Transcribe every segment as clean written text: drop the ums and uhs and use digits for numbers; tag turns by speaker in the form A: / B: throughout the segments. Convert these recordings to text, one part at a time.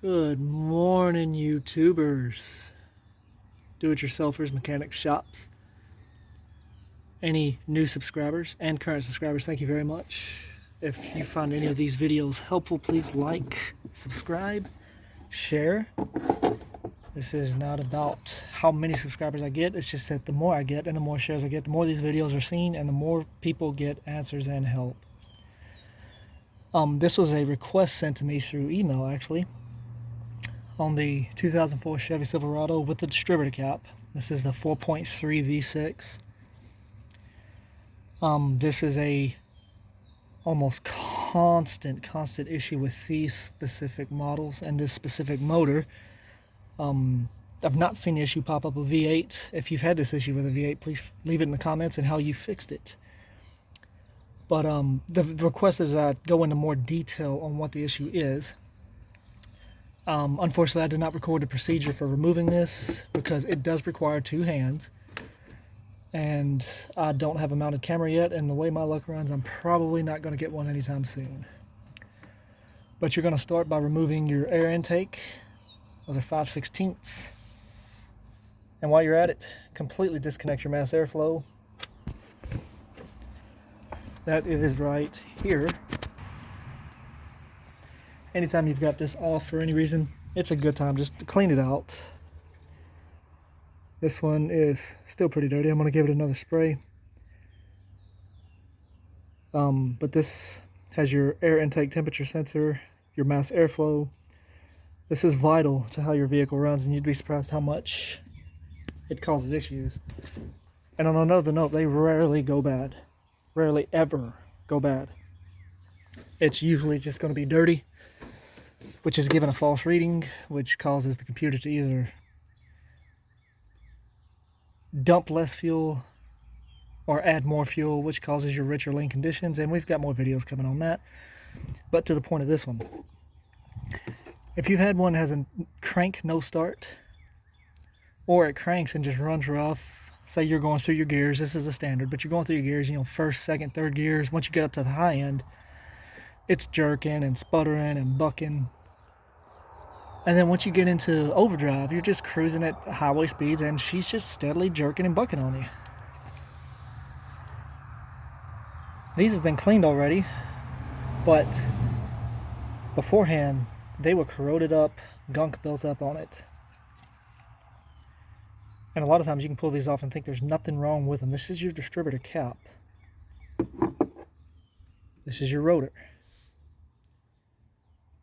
A: Good morning, YouTubers, do-it-yourselfers, mechanic shops, any new subscribers and current subscribers, thank you very much. If you find any of these videos helpful, please like, subscribe, share. This is not about how many subscribers I get, it's just that the more I get and the more shares I get, the more these videos are seen and the more people get answers and help. This was a request sent to me through email, actually, on the 2004 Chevy Silverado with the distributor cap. This is the 4.3 V6. This is a almost constant issue with these specific models and this specific motor. I've not seen the issue pop up with V8. If you've had this issue with a V8, please leave it in the comments and how you fixed it. But the request is that I go into more detail on what the issue is. Unfortunately, I did not record the procedure for removing this because it does require two hands. And I don't have a mounted camera yet, and the way my luck runs, I'm probably not going to get one anytime soon. But you're going to start by removing your air intake. Those are 5/16. And while you're at it, completely disconnect your mass airflow. That is right here. Anytime you've got this off for any reason, it's a good time just to clean it out. This one is still pretty dirty. I'm going to give it another spray. But this has your air intake temperature sensor, your mass airflow. This is vital to how your vehicle runs, and you'd be surprised how much it causes issues. And on another note, they rarely go bad. Rarely ever go bad. It's usually just going to be dirty, which is given a false reading, which causes the computer to either dump less fuel or add more fuel, which causes your richer lane conditions, and we've got more videos coming on that. But to the point of this one, if you've had one that has a crank no start, or it cranks and just runs rough, say you're going through your gears, this is the standard, but you're going through your gears, you know, first, second, third gears, once you get up to the high end, it's jerking and sputtering and bucking. And then once you get into overdrive, you're just cruising at highway speeds and she's just steadily jerking and bucking on you. These have been cleaned already, but beforehand, they were corroded up, gunk built up on it. And a lot of times you can pull these off and think there's nothing wrong with them. This is your distributor cap. This is your rotor.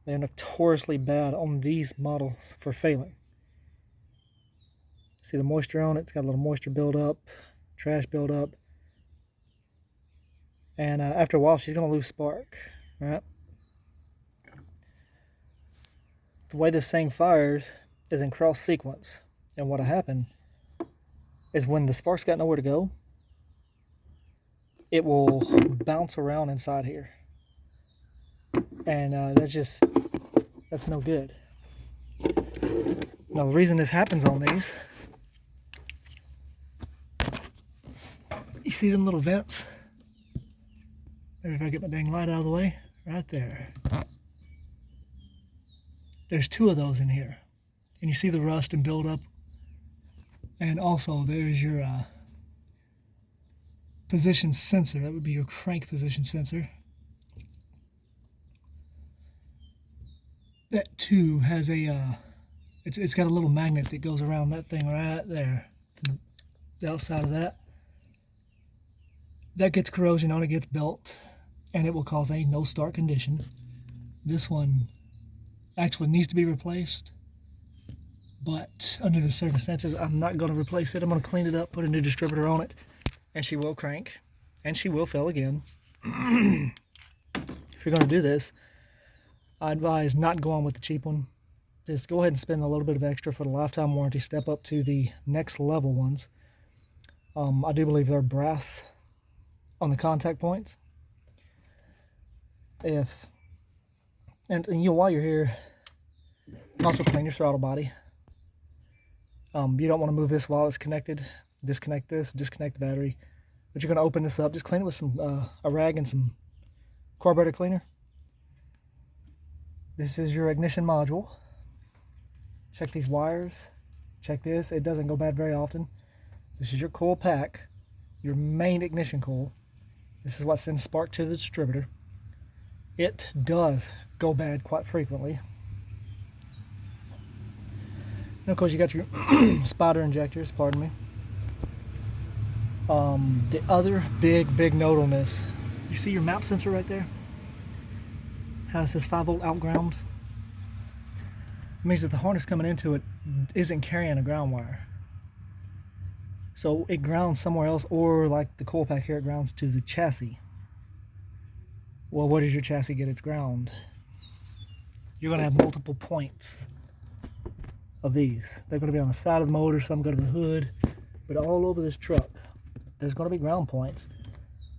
A: They're notoriously bad on these models for failing. See the moisture on it? It's got a little moisture buildup, trash buildup. And after a while, she's going to lose spark, right? The way this thing fires is in cross sequence. And what'll happen is when the spark's got nowhere to go, it will bounce around inside here. And that's no good. Now the reason this happens on these, you see them little vents? Maybe if I get my dang light out of the way, right there. There's two of those in here. And you see the rust and buildup. And also there's your position sensor. That would be your crank position sensor. That too has a, it's got a little magnet that goes around that thing right there. The outside of that. That gets corrosion on it, gets belt, and it will cause a no start condition. This one actually needs to be replaced, but under the circumstances, I'm not going to replace it. I'm going to clean it up, put a new distributor on it, and she will crank, and she will fail again. If you're going to do this, I advise not going with the cheap one. Just go ahead and spend a little bit of extra for the lifetime warranty. Step up to the next level ones. I do believe they're brass on the contact points. And you know, while you're here, also clean your throttle body. You don't want to move this while it's connected. Disconnect this, disconnect the battery. But you're going to open this up. Just clean it with some a rag and some carburetor cleaner. This is your ignition module. Check these wires. Check this. It doesn't go bad very often. This is your coil pack, your main ignition coil. This is what sends spark to the distributor. It does go bad quite frequently. And of course you got your spider injectors, pardon me. The other big note on this, you see your map sensor right there? How it says 5-volt outground? It means that the harness coming into it isn't carrying a ground wire. So it grounds somewhere else, or like the coil pack here, it grounds to the chassis. Well, where does your chassis get its ground? You're going to have multiple points of these. They're going to be on the side of the motor, some go to the hood, but all over this truck there's going to be ground points.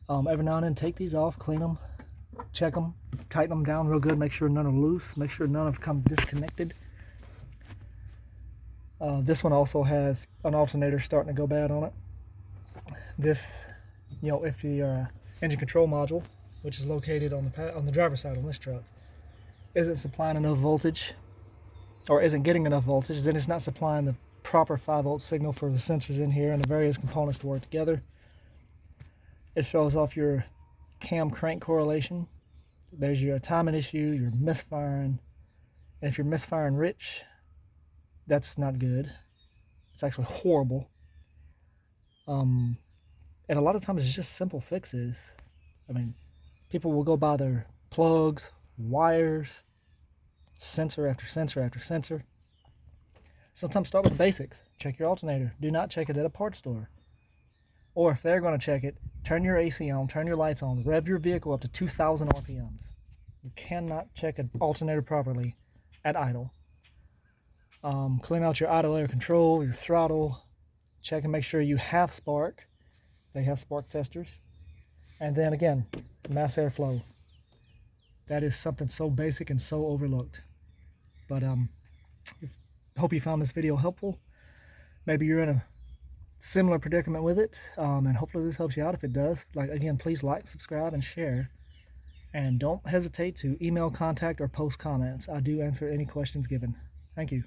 A: Every now and then take these off, clean them, check them, tighten them down real good, make sure none are loose, make sure none have come disconnected. This one also has an alternator starting to go bad on it. This, you know, if the engine control module, which is located on the driver's side on this truck, isn't supplying enough voltage, or isn't getting enough voltage, then it's not supplying the proper 5-volt signal for the sensors in here and the various components to work together. It shows off your cam crank correlation. There's your timing issue, your misfiring, and if you're misfiring rich, that's not good. It's actually horrible. And a lot of times it's just simple fixes. I mean, people will go buy their plugs, wires, sensor after sensor after sensor. Sometimes start with the basics. Check your alternator. Do not check it at a parts store. Or if they're going to check it, turn your AC on, turn your lights on, rev your vehicle up to 2,000 RPMs. You cannot check an alternator properly at idle. Clean out your idle air control, your throttle. Check and make sure you have spark. They have spark testers. And then again, mass airflow. That is something so basic and so overlooked. But hope you found this video helpful. Maybe you're in a similar predicament with it, and hopefully this helps you out. If it does, again, please like, subscribe, and share. And don't hesitate to email, contact, or post comments. I do answer any questions given. Thank you.